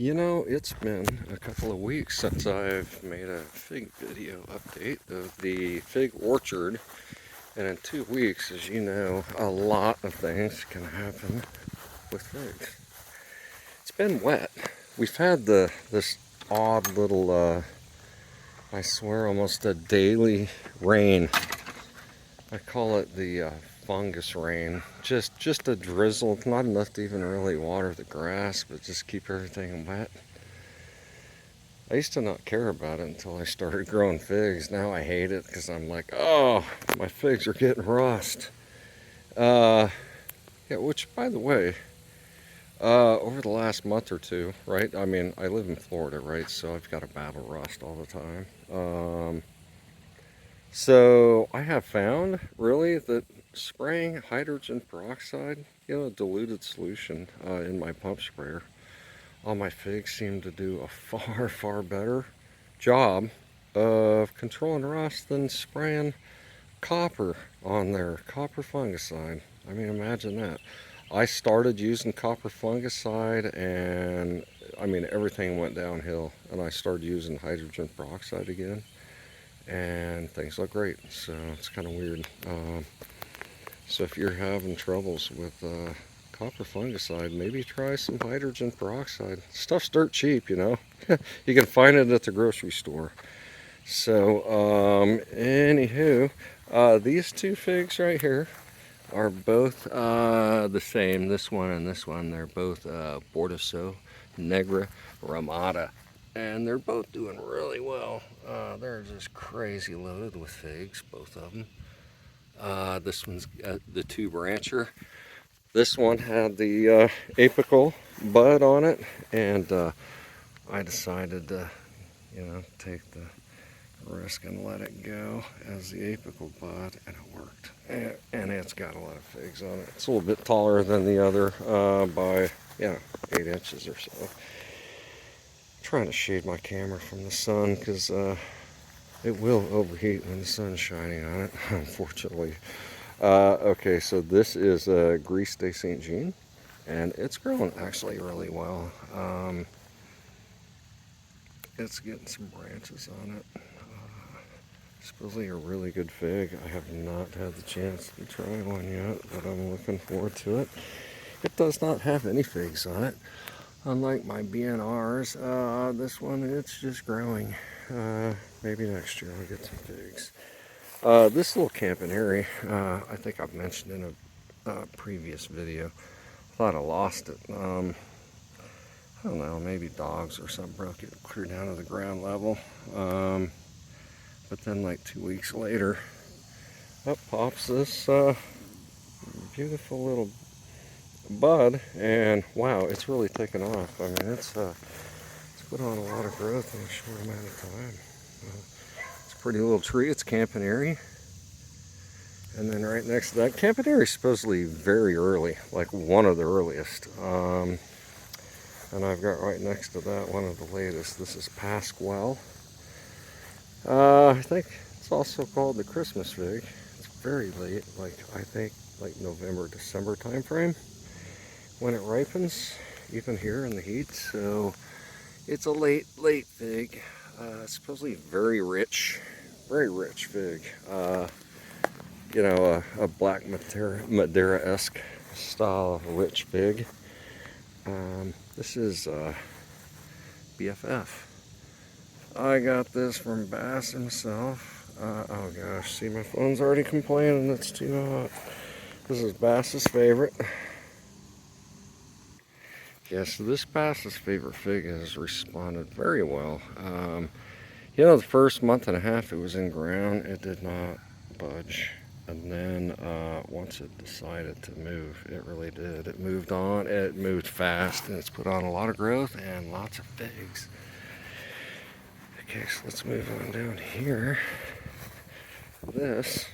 You know, it's been a couple of weeks since I've made a fig video update of the fig orchard. And in 2 weeks, as you know, a lot of things can happen with figs. It's been wet. We've had this odd little, I swear, almost a daily rain. I call it the fungus rain. Just a drizzle, not enough to even really water the grass, but just keep everything wet. I used to not care about it until I started growing figs. Now I hate it because I'm like, oh, my figs are getting rust. Yeah, which, by the way, over the last month or two, right? I mean, I live in Florida, right? So I've got to battle rust all the time. So I have found, really, that spraying hydrogen peroxide, a diluted solution in my pump sprayer, all my figs seem to do a far better job of controlling rust than spraying copper on there, copper fungicide. I mean, imagine that. I started using copper fungicide and I mean everything went downhill, and I started using hydrogen peroxide again and things look great. So it's kind of weird. So if you're having troubles with copper fungicide, maybe try some hydrogen peroxide. Stuff's dirt cheap, you know. You can find it at the grocery store. So anywho, these two figs right here are both the same. This one and this one, they're both Bordissot Negra Rimada, and they're both doing really well. They're just crazy loaded with figs, both of them. This one's the two brancher. This one had the apical bud on it, and I decided to, take the risk and let it go as the apical bud, and it worked. And it's got a lot of figs on it. It's a little bit taller than the other by 8 inches or so. I'm trying to shade my camera from the sun because it will overheat when the sun's shining on it, unfortunately. Okay, so this is Grease de Saint Jean, and it's growing actually really well. It's getting some branches on it. Supposedly a really good fig. I have not had the chance to try one yet, but I'm looking forward to it. It does not have any figs on it. Unlike my BNRs, this one, it's just growing. Maybe next year I'll get some figs. This little campanary, I think I've mentioned in a previous video. I thought I lost it. I don't know, maybe dogs or something broke it clear down to the ground level. But then like 2 weeks later, up pops this beautiful little bud, and wow, it's really taken off. I mean, it's put on a lot of growth in a short amount of time. It's a pretty little tree. It's campanary. And then right next to that, campanary is supposedly very early, like one of the earliest. And I've got right next to that one of the latest. This is Pasquale. I think it's also called the Christmas fig. It's very late, like I think like November, December time frame when it ripens, even here in the heat. So it's a late fig. Supposedly very rich fig. A black Madeira-esque style of rich fig. This is BFF. I got this from Bass himself. Oh gosh, see, my phone's already complaining it's too hot. This is Bass's favorite. Yeah, so this Bass's favorite fig has responded very well. The first month and a half it was in ground, it did not budge. And then once it decided to move, it really did. It moved on, it moved fast, and it's put on a lot of growth and lots of figs. Okay, so let's move on down here. This,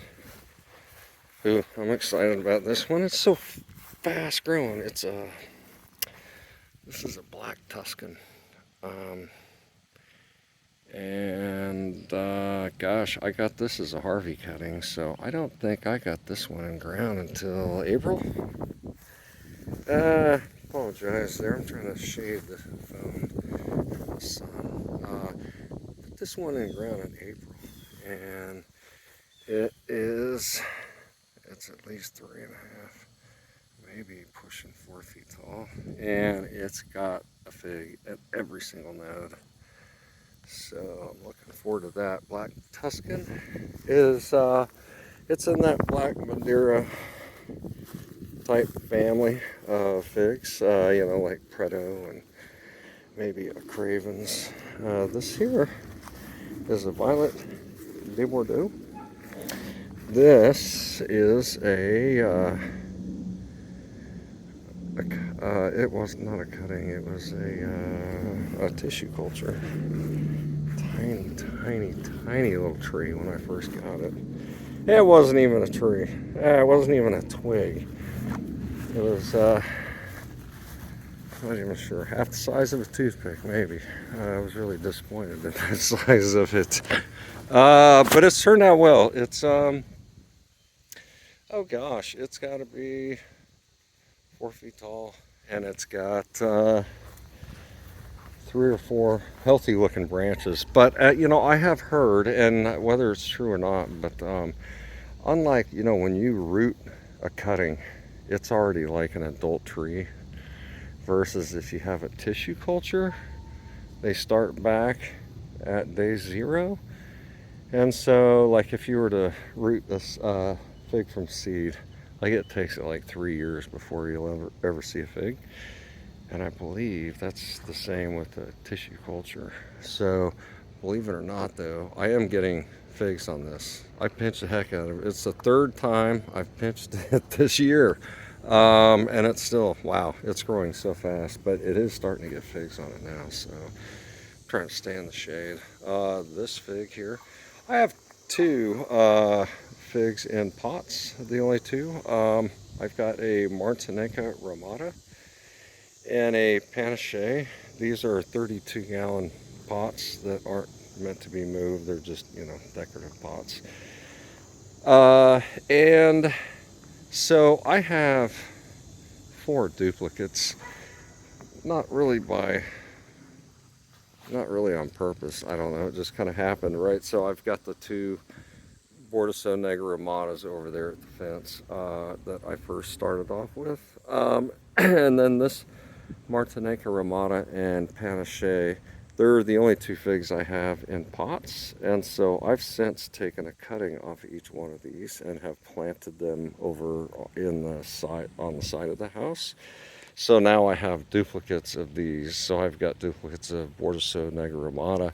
ooh, I'm excited about this one. It's so fast growing. This is a black Tuscan. Gosh, I got this as a Harvey cutting, so I don't think I got this one in ground until April. Apologize there, I'm trying to shade the phone. the sun. Put this one in ground in April, and it's at least 3.5, maybe pushing 4 feet tall, and it's got a fig at every single node. So I'm looking forward to that. Black Tuscan is it's in that Black Madeira type family of figs, you know, like Preto and maybe a Cravens. This here is a Violet de Bordeaux. This is it was not a cutting, it was a tissue culture. Tiny, tiny, tiny little tree when I first got it. It wasn't even a tree. It wasn't even a twig. It was, I'm not even sure, half the size of a toothpick, maybe. I was really disappointed at the size of it. But it's turned out well. It's, oh gosh, it's got to be 4 feet tall, and it's got 3 or 4 healthy looking branches. But you know, I have heard, and whether it's true or not, but unlike, you know, when you root a cutting, it's already like an adult tree, versus if you have a tissue culture, they start back at day 0. And so like if you were to root this fig from seed, like it takes it like 3 years before you'll ever see a fig. And I believe that's the same with the tissue culture. So believe it or not though, I am getting figs on this. I pinched the heck out of it. It's the 3rd time I've pinched it this year. And it's still, wow, it's growing so fast, but it is starting to get figs on it now. So I'm trying to stay in the shade. This fig here, I have 2 figs in pots, the only 2. I've got a Martinenca Rimada and a Panache. These are 32-gallon pots that aren't meant to be moved. They're just, you know, decorative pots. And so I have 4 duplicates, not really on purpose. I don't know, it just kind of happened, right? So I've got the 2 Bordissot Negra Rimadas over there at the fence that I first started off with. And then this Martinenca Rimada and Panache, they're the only 2 figs I have in pots. And so I've since taken a cutting off of each one of these and have planted them over in the side, on the side of the house. So now I have duplicates of these. So I've got duplicates of Bordissot Negra Rimada,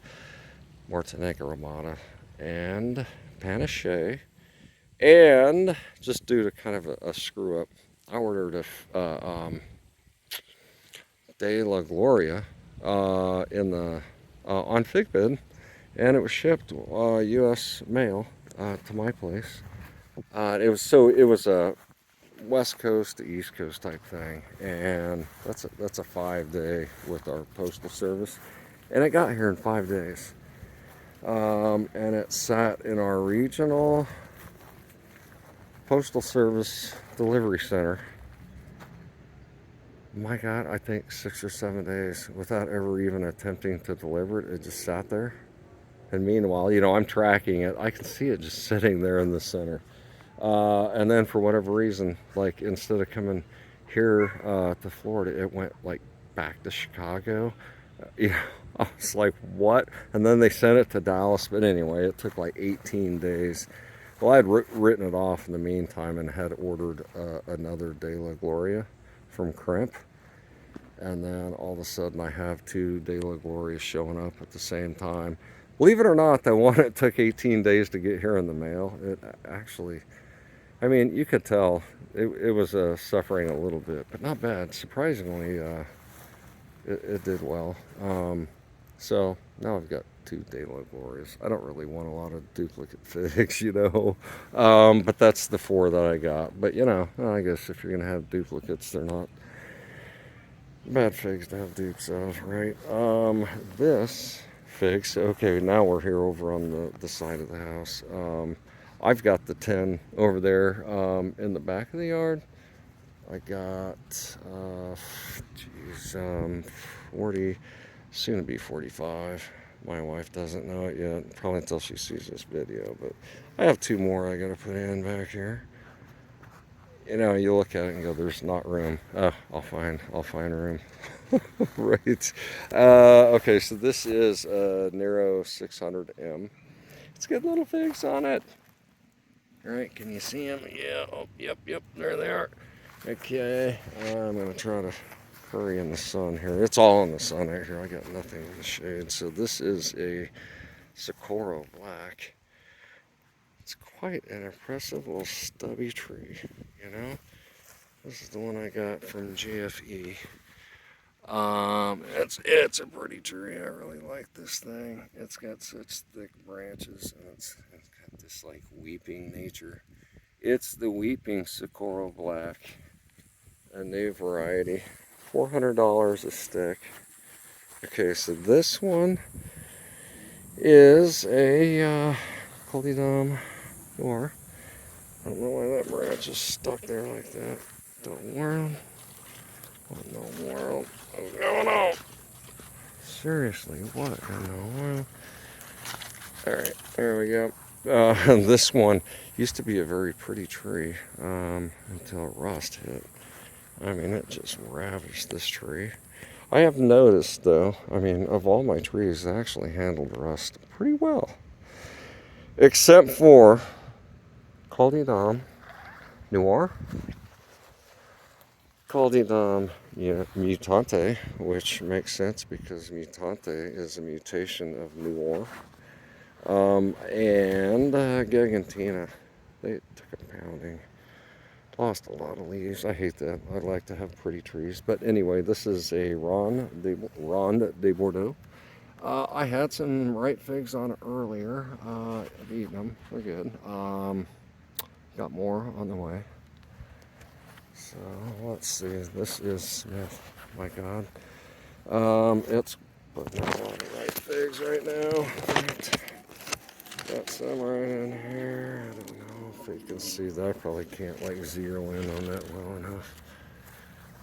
Martinenca Rimada, and Panache. And just due to kind of a screw up, I ordered a De La Gloria in the on Figbid, and it was shipped U.S. mail to my place. It was a West Coast to East Coast type thing, and that's a 5-day with our postal service, and it got here in 5 days. And it sat in our regional postal service delivery center, my God, I think 6 or 7 days without ever even attempting to deliver it. It just sat there. And meanwhile, you know, I'm tracking it. I can see it just sitting there in the center. And then for whatever reason, like instead of coming here to Florida, it went like back to Chicago. You know, I was like, what? And then they sent it to Dallas. But anyway, it took like 18 days. Well, I had written it off in the meantime and had ordered another De La Gloria from Crimp. And then all of a sudden I have 2 De La Glorias showing up at the same time. Believe it or not, the one that took 18 days to get here in the mail, it actually, I mean, you could tell it was suffering a little bit, but not bad. Surprisingly, it did well. So now I've got 2 De La Glorias. I don't really want a lot of duplicate figs, you know, but that's the 4 that I got. But, you know, I guess if you're going to have duplicates, they're not bad figs to have dupes of, right? This fig, so okay, now we're here over on the side of the house. I've got the 10 over there in the back of the yard. I got 40, Soon to be 45. My wife doesn't know it yet, probably until she sees this video, but I have 2 more I gotta put in back here. You know, you look at it and go, there's not room. Oh, I'll find room. Right. Okay, so this is a Nero 600M. It's got little figs on it. All right, can you see them? Yeah, oh, yep, there they are. Okay, I'm gonna try to hurry in the sun here. It's all in the sun out here. I got nothing in the shade. So this is a Socorro Black. It's quite an impressive little stubby tree, you know? This is the one I got from GFE. It's a pretty tree. I really like this thing. It's got such thick branches, and it's got this like weeping nature. It's the Weeping Socorro Black, a new variety, $400 a stick. Okay, so this one is a CdD Noire. I don't know why that branch is stuck there like that. Don't worry. What in the world is going on? Seriously, what in the world? Alright, there we go. This one used to be a very pretty tree until rust hit. I mean, it just ravaged this tree. I have noticed, though, I mean, of all my trees, I actually handled rust pretty well. Except for CdD Noire, CdD Mutante, which makes sense because Mutante is a mutation of Noire. And Gegantina, they took a pounding. Lost a lot of leaves. I hate that. I'd like to have pretty trees. But anyway, this is a Ronde de Bordeaux. I had some ripe figs on it earlier. I've eaten them. They're good. Got more on the way. So let's see. This is Smith. My God. It's putting out a lot of ripe figs right now. Got some right in here. I don't know if you can see that. I probably can't like zero in on that well enough.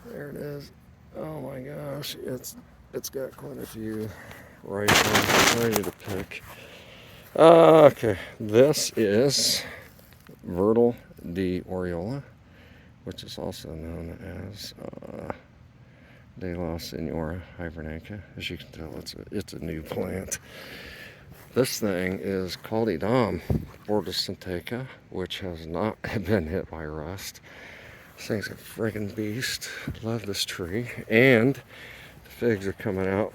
There it is. Oh my gosh, it's got quite a few right ones ready to pick. Okay, this is Verdino del Nord, which is also known as De la Senora Hibernanca. As you can tell, it's a new plant. This thing is CdD Bordissotenca, which has not been hit by rust. This thing's a friggin' beast. Love this tree. And the figs are coming out.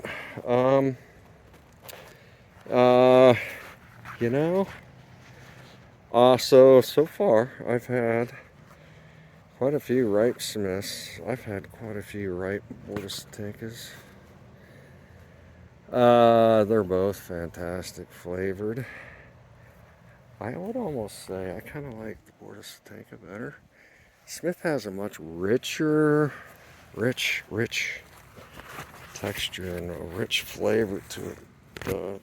You know, so far I've had quite a few ripe Smiths. I've had quite a few ripe Bordissotencas. They're both fantastic flavored. I would almost say I kind of like the Bordissotenca better. Smith has a much richer, rich texture and a rich flavor to it.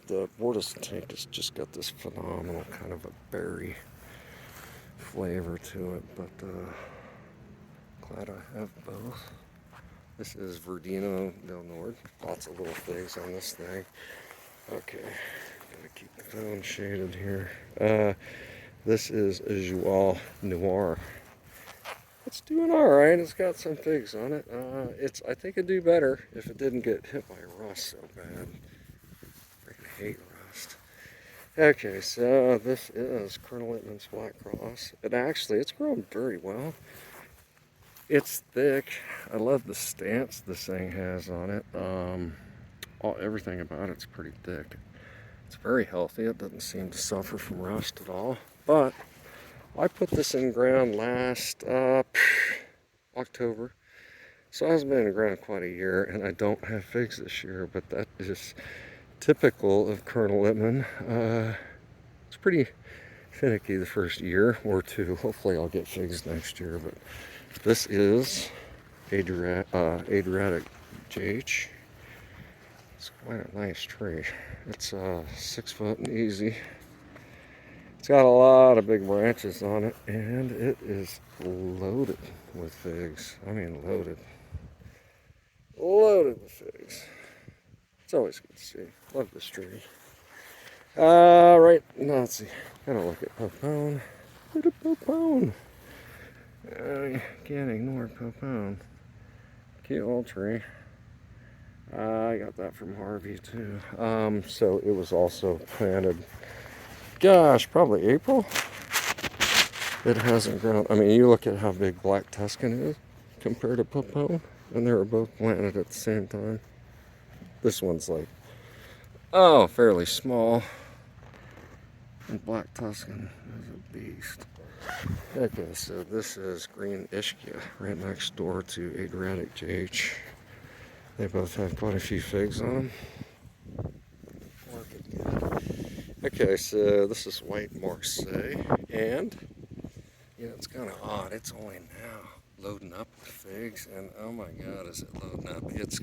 The Bordissotenca's just got this phenomenal kind of a berry flavor to it, but glad I have both. This is Verdino del Nord. Lots of little figs on this thing. Okay, gotta keep the phone shaded here. This is a Joie Noire. It's doing all right. It's got some figs on it. I think it'd do better if it didn't get hit by rust so bad. I hate rust. Okay, so this is Colonel Littman's Black Cross. It's grown very well. It's thick. I love the stance this thing has on it. Everything about it's pretty thick. It's very healthy. It doesn't seem to suffer from rust at all. But I put this in ground last October. So it hasn't been in the ground quite a year, and I don't have figs this year, but that is typical of Colonel Littman. It's pretty finicky the first year or two. Hopefully I'll get figs next year, but this is Adriatic JH. It's quite a nice tree. It's 6 foot and easy. It's got a lot of big branches on it, and it is loaded with figs. I mean loaded. Loaded with figs. It's always good to see. Love this tree. Right, now let's see. Gotta look at Popone. Look at Popone. Can't ignore Popone. Cute old tree. I got that from Harvey too. So it was also planted, gosh, probably April. It hasn't grown. I mean, you look at how big Black Tuscan is compared to Popone, and they were both planted at the same time. This one's like, oh, fairly small. And Black Tuscan is a beast. Okay, so this is Green Ischia, right next door to Adriatic JH. They both have quite a few figs on them. Working good. Okay, so this is White Marseille, and you know, it's kind of odd. It's only now loading up with figs, and oh my God, is it loading up? It's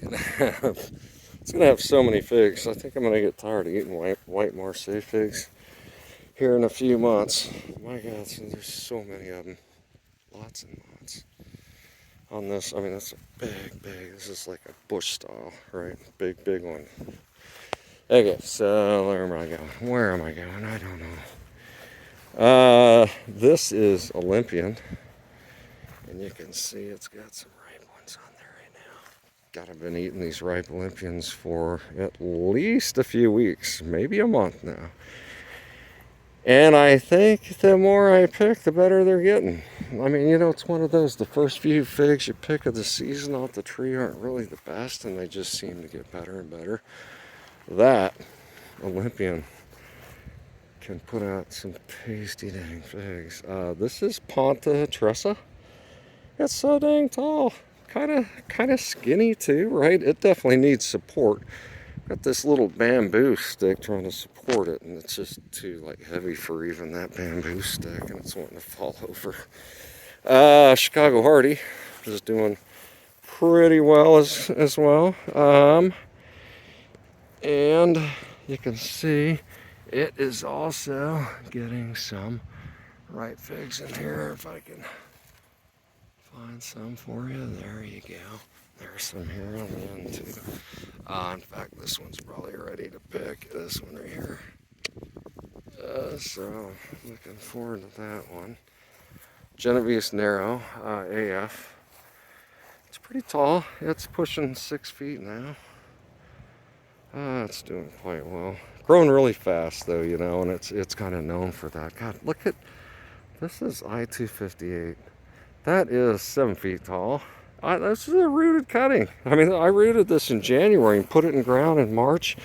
gonna have so many figs. I think I'm gonna get tired of eating white Marseille figs here in a few months. My God, there's so many of them. Lots and lots. On this, I mean, that's a big, this is like a bush style, right? Big one. Okay, so where am I going? Where am I going? I don't know. This is Olympian, and you can see it's got some ripe ones on there right now. God, I've been eating these ripe Olympians for at least a few weeks, maybe a month now. And I think the more I pick, the better they're getting. I mean, you know, it's one of those, the first few figs you pick of the season off the tree aren't really the best, and they just seem to get better and better. That Olympian can put out some tasty dang figs. This is Ponta Tressa. It's so dang tall. Kind of skinny too, right? It definitely needs support. Got this little bamboo stick trying to support it, and it's just too like heavy for even that bamboo stick, and it's wanting to fall over. Chicago Hardy is doing pretty well as well. And you can see it is also getting some ripe figs in here. If I can find some for you, there you go. There's some here on the end too. In fact, this one's probably ready to pick. This one right here. So looking forward to that one. Genovese Narrow AF. It's pretty tall. It's pushing 6 feet now. It's doing quite well. Growing really fast though, you know, and it's kind of known for that. God, look at this is I-258. That is 7 feet tall. This is a rooted cutting. I mean, I rooted this in January and put it in ground in March.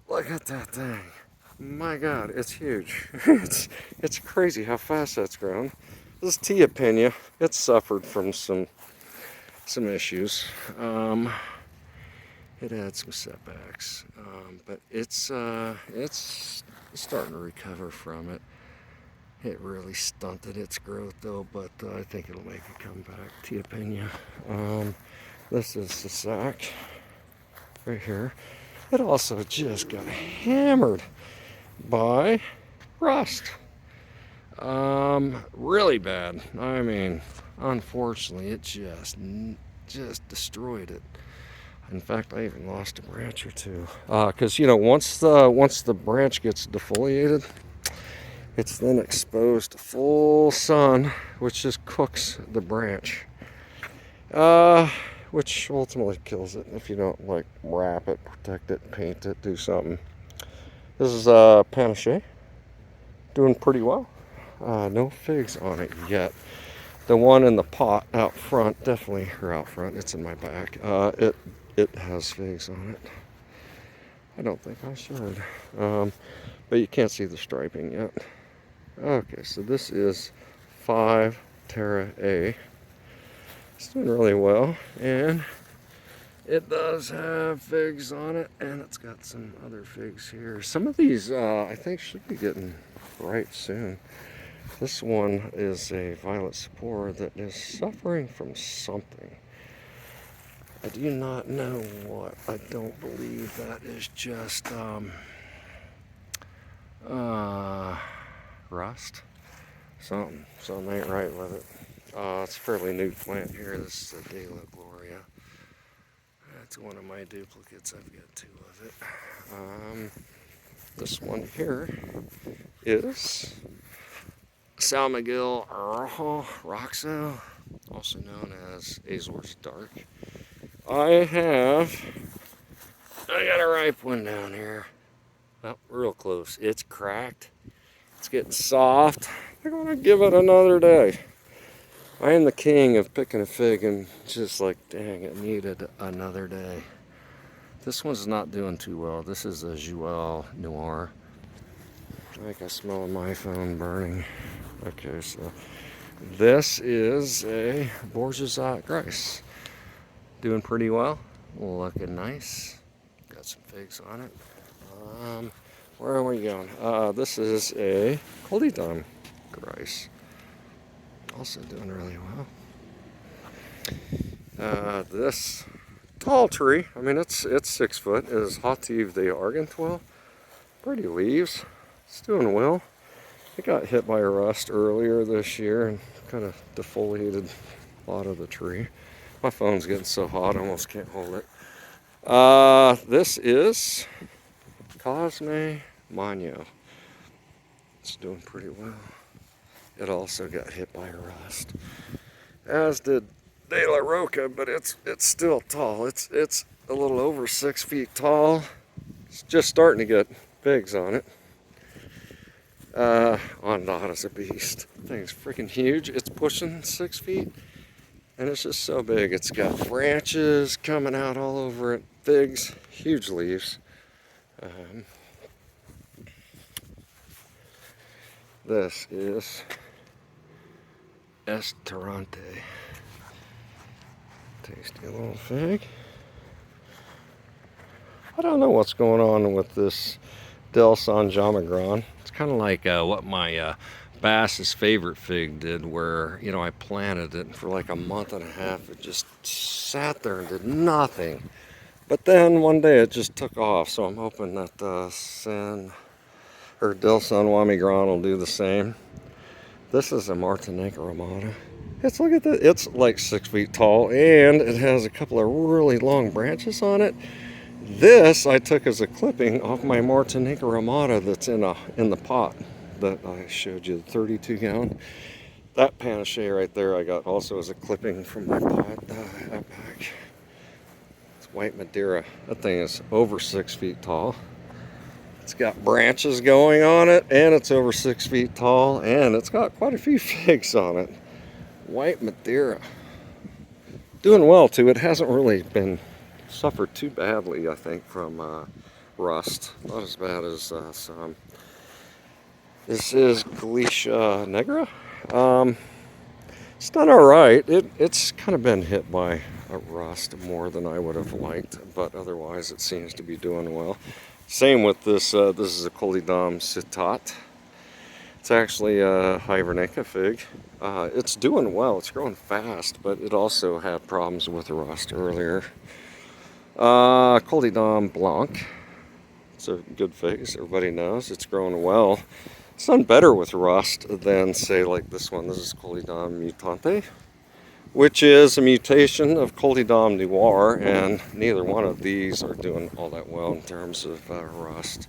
Look at that thing. My God, it's huge. it's crazy how fast that's grown. This is Tia Penya. It's suffered from some issues. It had some setbacks, but it's starting to recover from it. It really stunted its growth though, but I think it'll make a comeback. Tia Penya. This is the sack right here. It also just got hammered by rust. Really bad. I mean, unfortunately, it just destroyed it. In fact, I even lost a branch or two. Because you know, once the branch gets defoliated, it's then exposed to full sun, which just cooks the branch, which ultimately kills it if you don't like wrap it, protect it, paint it, do something. This is Panache, doing pretty well. No figs on it yet. The one in the pot out front, definitely, or out front, it's in my back. It has figs on it. I don't think I should, but you can't see the striping yet. Okay, so this is 5 Terra A. It's doing really well, and it does have figs on it, and it's got some other figs here. Some of these I think should be getting ripe soon. This one is a violet spore that is suffering from something. I do not know what. I don't believe that is just rust. Something ain't right with it. It's a fairly new plant here. This is a Gala Gloria. That's one of my duplicates. I've got two of it. This one here is San Miguel Rojo Roxo, also known as Azores Dark. I got a ripe one down here. Oh, real close. It's cracked. It's getting soft. I'm gonna give it another day. I am the king of picking a fig and just like, dang, it needed another day. This one's not doing too well. This is a CdD Noire. I think I smell my phone burning. Okay, so this is a Bordissot Negra. Doing pretty well. Looking nice. Got some figs on it. Where are we going? This is a CdD Negra. Also doing really well. This tall tree, I mean it's 6 foot, is Hativ de Argenteuil. Pretty leaves. It's doing well. It got hit by rust earlier this year and kind of defoliated a lot of the tree. My phone's getting so hot I almost can't hold it. This is Cosme Magno. It's doing pretty well. It also got hit by rust, as did De La Roca, but it's still tall. It's a little over 6 feet tall. It's just starting to get figs on it. Ondata's a beast. The thing's freaking huge. It's pushing 6 feet, and it's just so big. It's got branches coming out all over it, figs, huge leaves. This is Estorante. Tasty little fig. I don't know what's going on with this Del San Jamagran. It's kind of like what my Bass's favorite fig did, where, you know, I planted it for like a month and a half. It just sat there and did nothing. But then one day it just took off. So I'm hoping that Del San Jamagran will do the same. This is a Martinenca Rimada. Look at that. It's like 6 feet tall, and it has a couple of really long branches on it. This I took as a clipping off my Martinenca Rimada that's in the pot that I showed you, the 32 gallon. That panache right there I got also as a clipping from my pot outback. It's white Madeira. That thing is over 6 feet tall. It's got branches going on it, and it's over 6 feet tall, and it's got quite a few figs on it. White Madeira. Doing well too. It hasn't really been suffered too badly, I think, from rust. Not as bad as some. This is Galicia Negra. It's done all right. It's kind of been hit by a rust more than I would have liked, but otherwise it seems to be doing well. Same with this. This is a CdD Mutante. It's actually a Hivernica fig. It's doing well. It's growing fast, but it also had problems with rust earlier. CdD Blanc. It's a good fig, as everybody knows. It's growing well. It's done better with rust than, say, like this one. This is CdD Mutante, which is a mutation of CdD Noire, and neither one of these are doing all that well in terms of rust.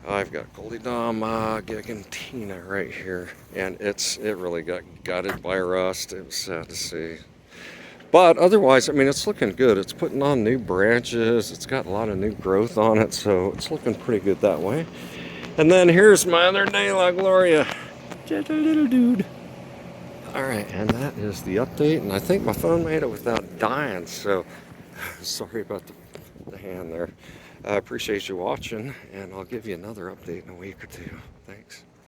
I've got CdD Gegantina right here, and it really got gutted by rust. It was sad to see. But otherwise, I mean, it's looking good. It's putting on new branches. It's got a lot of new growth on it, so it's looking pretty good that way. And then here's my other De La Gloria. Just a little dude. Alright, and that is the update, and I think my phone made it without dying, so sorry about the hand there. I appreciate you watching, and I'll give you another update in a week or two. Thanks.